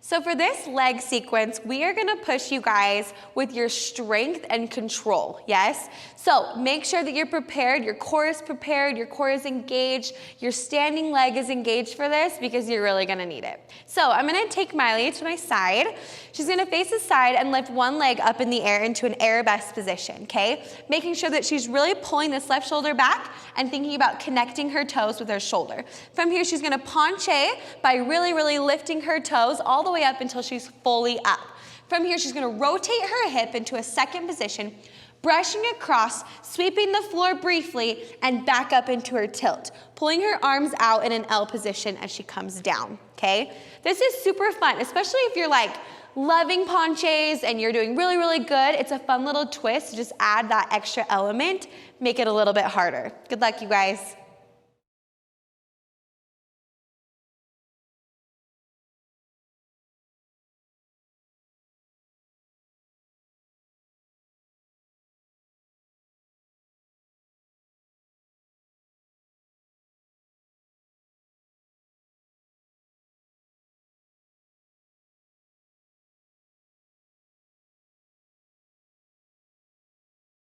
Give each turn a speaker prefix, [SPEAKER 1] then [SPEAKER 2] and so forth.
[SPEAKER 1] So for this leg sequence, we are gonna push you guys with your strength and control, yes? So make sure that you're prepared, your core is prepared, your core is engaged, your standing leg is engaged for this because you're really gonna need it. So I'm gonna take Miley to my side. She's gonna face the side and lift one leg up in the air into an arabesque position, okay? Making sure that she's really pulling this left shoulder back and thinking about connecting her toes with her shoulder. From here, she's gonna penche by really lifting her toes all the way up until she's fully up. From here, she's gonna rotate her hip into a second position, brushing across, sweeping the floor briefly, and back up into her tilt, pulling her arms out in an L position as she comes down, okay? This is super fun, especially if you're like loving penches and you're doing really good. It's a fun little twist to just add that extra element, make it a little bit harder. Good luck, you guys.